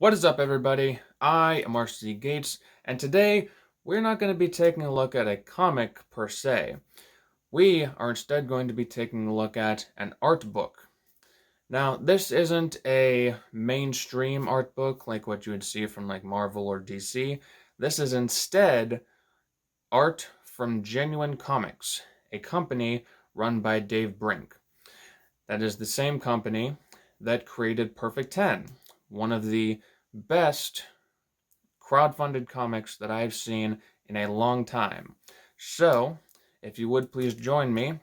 What is up, everybody? I am RC Gates, and today we're not going to be taking a look at a comic per se. We are instead going to be taking a look at an art book. Now, this isn't a mainstream art book like what you would see from like Marvel or DC. This is instead art from Genuine Comics, a company run by Dave Brink. That is the same company that created Perfect 10, one of the best crowdfunded comics that I've seen in a long time. So, if you would please join me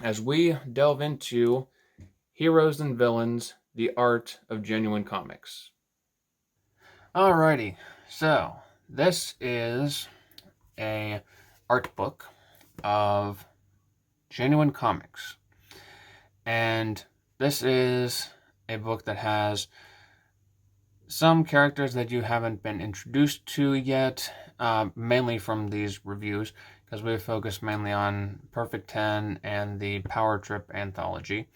as we delve into Heroes and Villains, the Art of Genuine Comics. Alrighty, so this is a art book of Genuine Comics. And this is a book that has some characters that you haven't been introduced to yet, mainly from these reviews, because we've focused mainly on Perfect 10 and the Power Trip anthology.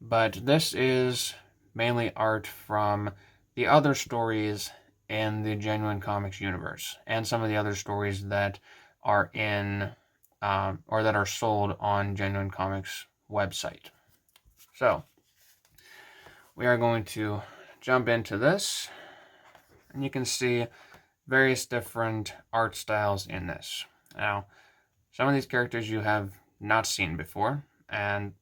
But this is mainly art from the other stories in the Genuine Comics universe, and some of the other stories that are in, or that are sold on Genuine Comics website. So, we are going to jump into this, and you can see various different art styles in this. Now, some of these characters you have not seen before, and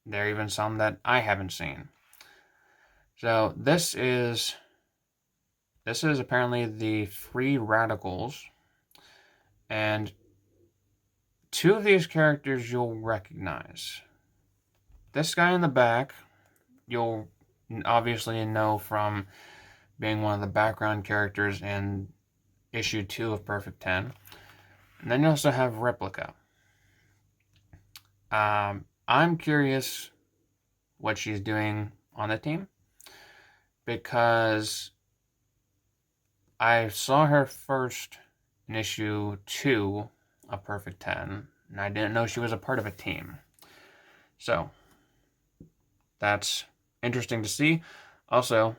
there are even some that I haven't seen. So this is apparently the Free Radicals, and two of these characters you'll recognize. This guy in the back, you'll obviously know from being one of the background characters in issue 2 of Perfect 10. And then you also have Replica. I'm curious what she's doing on the team, because I saw her first in issue 2 of Perfect 10, and I didn't know she was a part of a team. So, that's interesting to see. Also,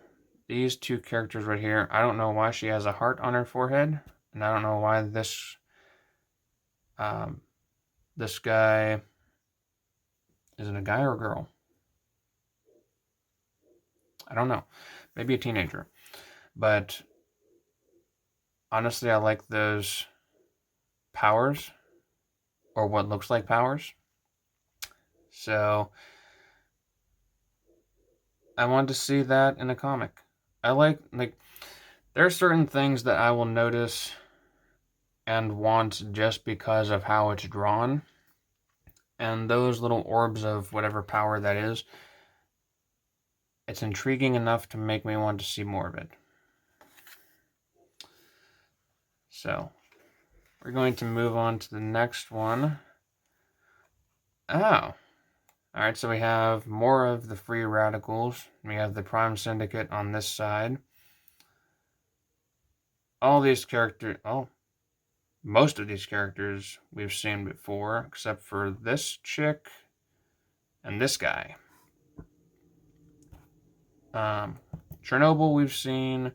these two characters right here, I don't know why she has a heart on her forehead, and I don't know why this guy, is it a guy or a girl? I don't know. Maybe a teenager. But honestly, I like those powers, or what looks like powers. So I want to see that in a comic. I like there are certain things that I will notice and want just because of how it's drawn. And those little orbs of whatever power that is, it's intriguing enough to make me want to see more of it. So, we're going to move on to the next one. Oh. Alright, so we have more of the Free Radicals. We have the Prime Syndicate on this side. All these characters, most of these characters we've seen before, except for this chick and this guy. Chernobyl we've seen.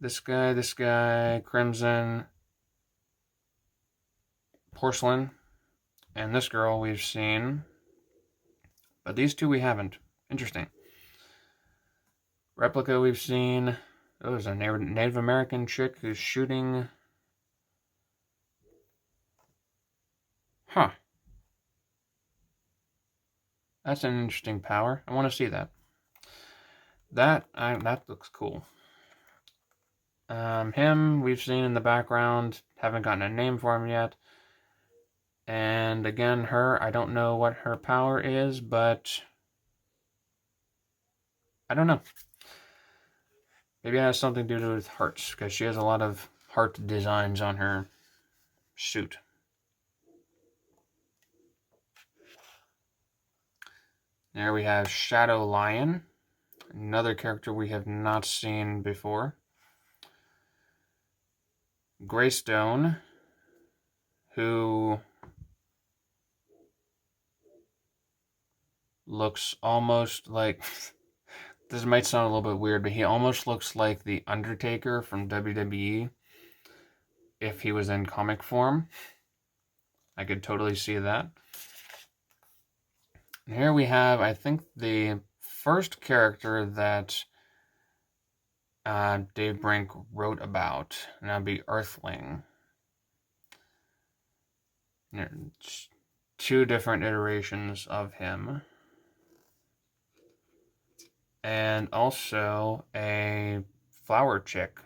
This guy, Crimson, Porcelain, and this girl we've seen. But these two we haven't. Interesting. Replica we've seen. Oh, there's a Native American chick who's shooting. Huh. That's an interesting power. I want to see that. That looks cool. Him we've seen in the background. Haven't gotten a name for him yet. And again, her, I don't know what her power is, but I don't know. Maybe it has something to do with hearts, because she has a lot of heart designs on her suit. There we have Shadow Lion, another character we have not seen before. Greystone, who looks almost like this might sound a little bit weird, but he almost looks like the Undertaker from WWE if he was in comic form. I could totally see that. And here we have, I think, the first character that Dave Brink wrote about, and that'd be Earthling. There's two different iterations of him. And also a flower chick.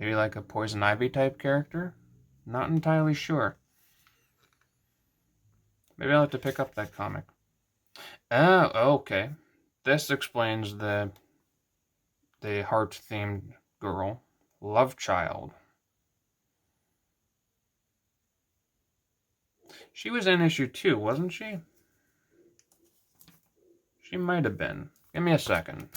Maybe like a Poison Ivy type character? Not entirely sure. Maybe I'll have to pick up that comic. Oh, okay. This explains the heart-themed girl. Love Child. She was in issue 2, wasn't she? She might have been. Give me a second.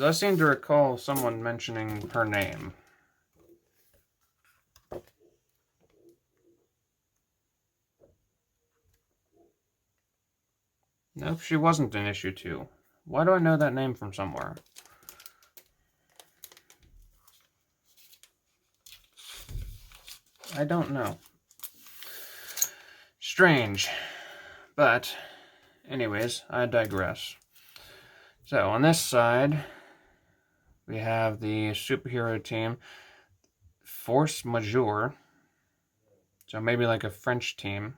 I seem to recall someone mentioning her name. Nope, she wasn't in issue 2. Why do I know that name from somewhere? I don't know. Strange. But, anyways, I digress. So, on this side, we have the superhero team, Force Majeure. So maybe like a French team.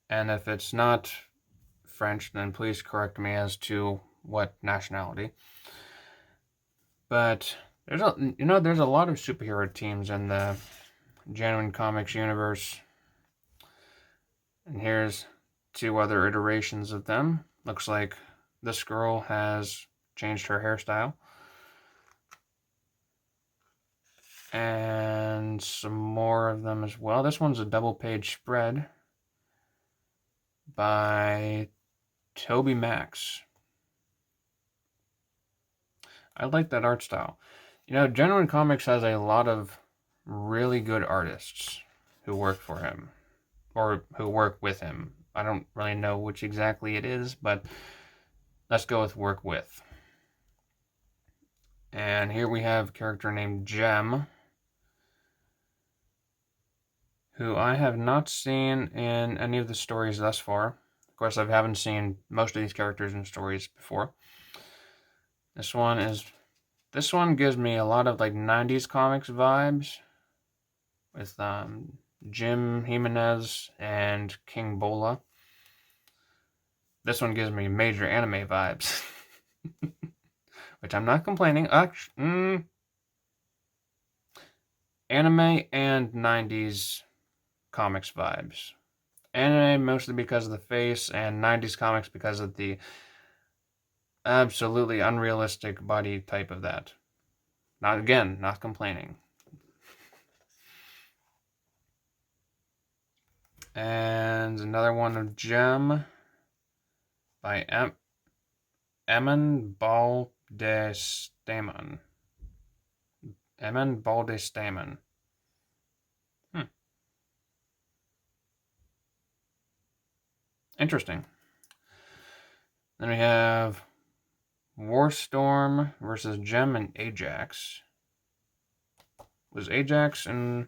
And if it's not French, then please correct me as to what nationality. But there's a lot of superhero teams in the Genuine Comics universe. And here's 2 other iterations of them. Looks like this girl has changed her hairstyle. And some more of them as well. This one's a double-page spread by Toby Max. I like that art style. Genuine Comics has a lot of really good artists who work for him, or who work with him. I don't really know which exactly it is, but let's go with work with. And here we have a character named Gem, who I have not seen in any of the stories thus far. Of course, I haven't seen most of these characters in stories before. This one gives me a lot of like 90s comics vibes with Jim Jimenez and King Bola. This one gives me major anime vibes, which I'm not complaining. Anime and 90s comics vibes. Anime mostly because of the face, and 90s comics because of the absolutely unrealistic body type of that. Not complaining. And another one of Gem by Emin Baldestaman. Emin Baldestaman. Interesting. Then we have Warstorm versus Gem and Ajax. Was Ajax in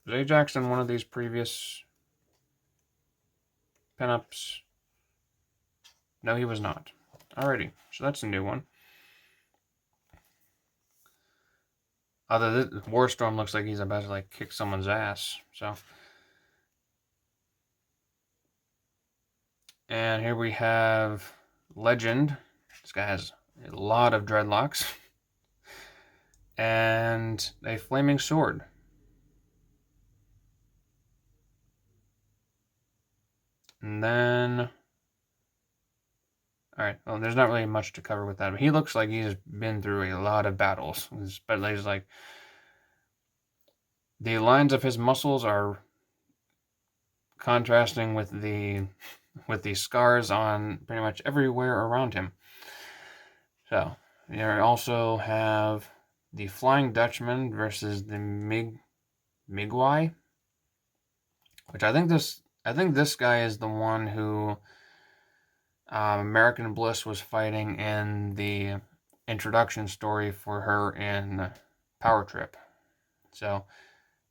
one of these previous pinups? No, he was not. Alrighty, so that's a new one. Warstorm looks like he's about to like kick someone's ass. So, and here we have Legend. This guy has a lot of dreadlocks and a flaming sword. And then, alright, well, there's not really much to cover with that, but he looks like he's been through a lot of battles. But he's like, the lines of his muscles are contrasting with the scars on pretty much everywhere around him. So, you also have the Flying Dutchman versus the Migwai, which I think this guy is the one who American Bliss was fighting in the introduction story for her in Power Trip. So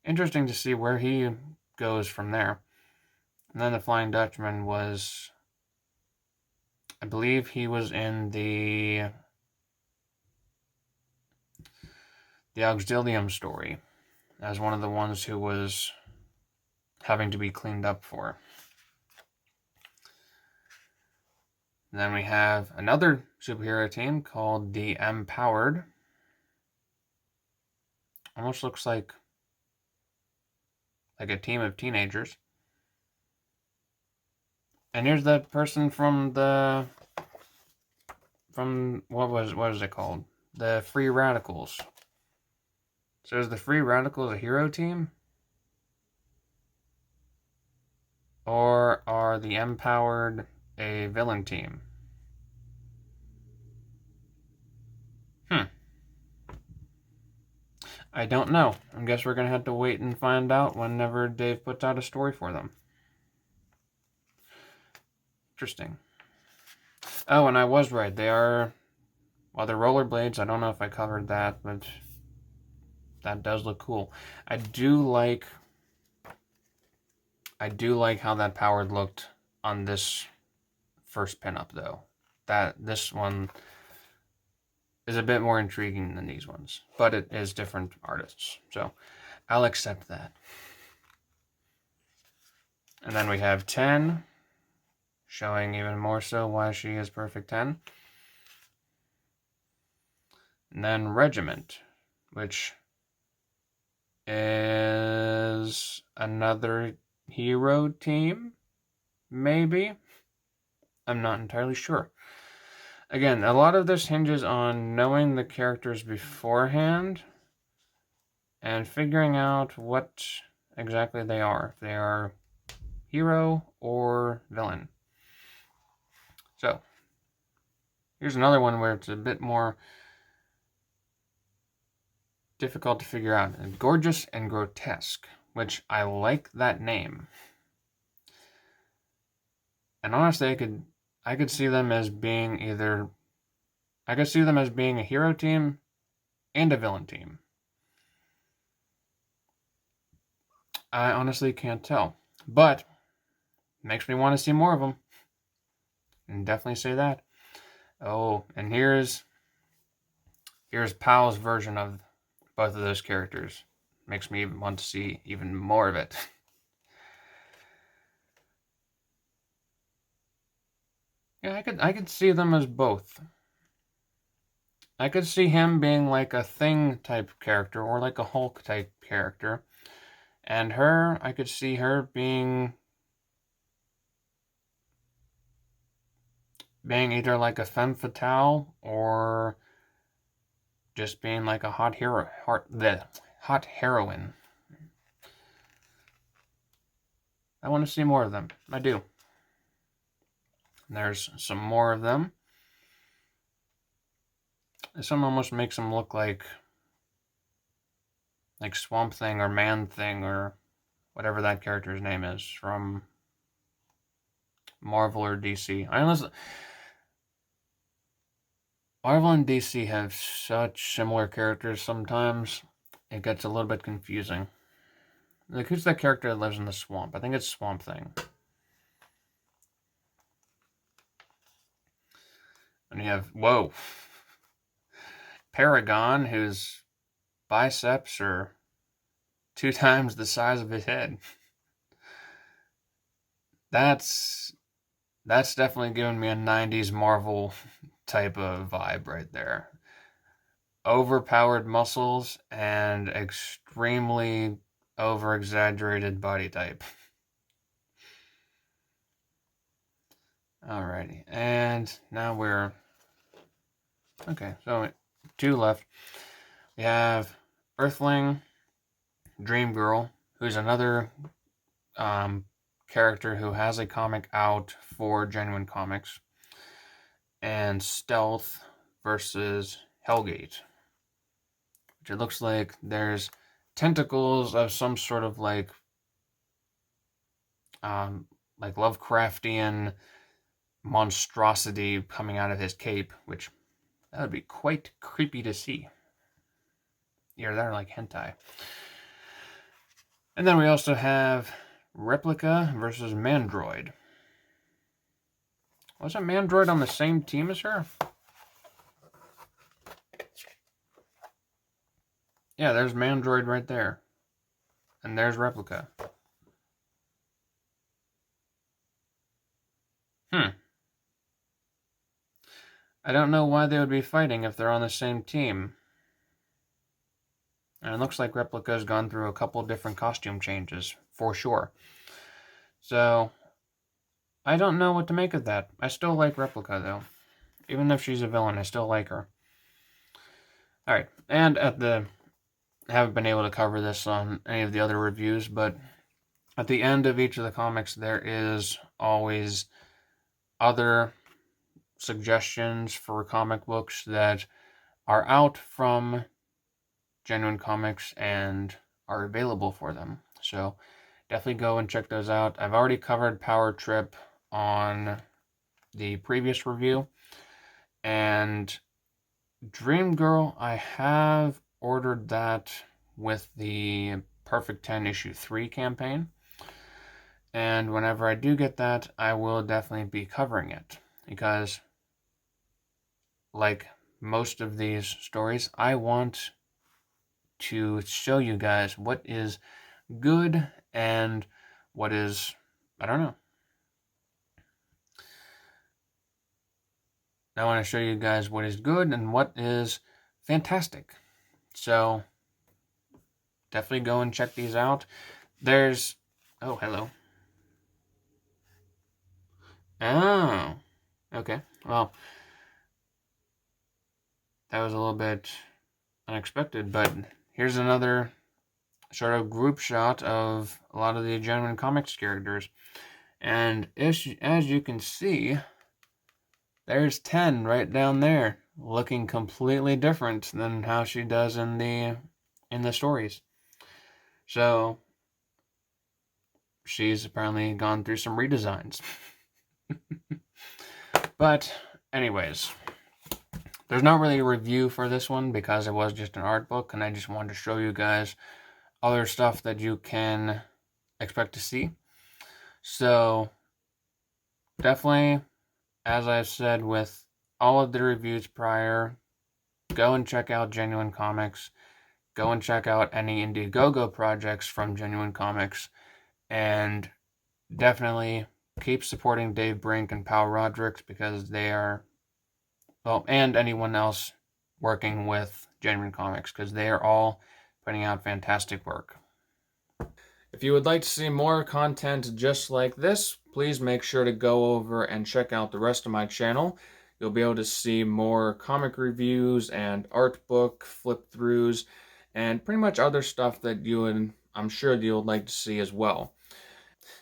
interesting to see where he goes from there. And then the Flying Dutchman was, I believe he was in the Auxilium story as one of the ones who was having to be cleaned up for. And then we have another superhero team called the Empowered. Almost looks like a team of teenagers. And here's that person from what is it called? The Free Radicals. So is the Free Radicals a hero team? Or are the Empowered a villain team? I don't know. I guess we're going to have to wait and find out whenever Dave puts out a story for them. Interesting. Oh, and I was right. They're rollerblades. I don't know if I covered that, but that does look cool. I do like how that Powered looked on this first pinup, though. This one is a bit more intriguing than these ones, but it is different artists, so I'll accept that. And then we have 10, showing even more so why she is perfect 10. And then Regiment, which is another hero team, maybe? I'm not entirely sure. Again, a lot of this hinges on knowing the characters beforehand and figuring out what exactly they are. If they are hero or villain. So, here's another one where it's a bit more difficult to figure out. Gorgeous and Grotesque, which I like that name. And honestly, I could see them as being a hero team and a villain team. I honestly can't tell. But it makes me want to see more of them. And definitely say that. Oh, and here's Pal's version of both of those characters. Makes me want to see even more of it. Yeah, I could see them as both. I could see him being like a Thing type character or like a Hulk type character. And her, I could see her being either like a femme fatale or just being like a hot heroine. I want to see more of them. I do. There's some more of them. Some almost makes them look like Swamp Thing or Man Thing or whatever that character's name is from Marvel or DC. Marvel and DC have such similar characters sometimes, it gets a little bit confusing. Like, who's that character that lives in the swamp? I think it's Swamp Thing. And you have, Paragon, whose biceps are 2 times the size of his head. That's definitely giving me a 90s Marvel type of vibe right there. Overpowered muscles and extremely over-exaggerated body type. Alrighty, and now we're... Okay, so 2 left. We have Earthling, Dream Girl, who's another character who has a comic out for Genuine Comics, and Stealth versus Hellgate, which it looks like there's tentacles of some sort of like Lovecraftian monstrosity coming out of his cape, which that would be quite creepy to see. Yeah, they're like hentai. And then we also have Replica versus Mandroid. Wasn't Mandroid on the same team as her? Yeah, there's Mandroid right there. And there's Replica. I don't know why they would be fighting if they're on the same team. And it looks like Replica's gone through a couple different costume changes, for sure. So, I don't know what to make of that. I still like Replica, though. Even if she's a villain, I still like her. Alright, and I haven't been able to cover this on any of the other reviews, but at the end of each of the comics, there is always other suggestions for comic books that are out from Genuine Comics and are available for them. So definitely go and check those out. I've already covered Power Trip on the previous review, and Dream Girl, I have ordered that with the Perfect 10 issue 3 campaign, and whenever I do get that, I will definitely be covering it, because like most of these stories, I want to show you guys what is good and what is, I don't know. I want to show you guys what is good and what is fantastic. So definitely go and check these out. There's, oh, hello. Oh, okay. Well, that was a little bit unexpected, but here's another sort of group shot of a lot of the Genuine Comics characters. And as you can see, there's 10 right down there, looking completely different than how she does in the stories. So she's apparently gone through some redesigns. But anyways, there's not really a review for this one because it was just an art book, and I just wanted to show you guys other stuff that you can expect to see. So definitely, as I've said with all of the reviews prior, go and check out Genuine Comics. Go and check out any Indiegogo projects from Genuine Comics. And definitely keep supporting Dave Brink and Pal Rodricks, because they are, well, and anyone else working with Genuine Comics, because they are all putting out fantastic work. If you would like to see more content just like this, please make sure to go over and check out the rest of my channel. You'll be able to see more comic reviews and art book flip-throughs and pretty much other stuff that I'm sure you'll like to see as well.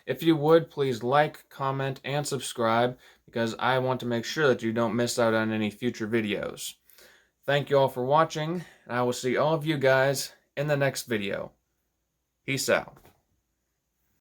If you would, please like, comment, and subscribe, because I want to make sure that you don't miss out on any future videos. Thank you all for watching, and I will see all of you guys in the next video. Peace out.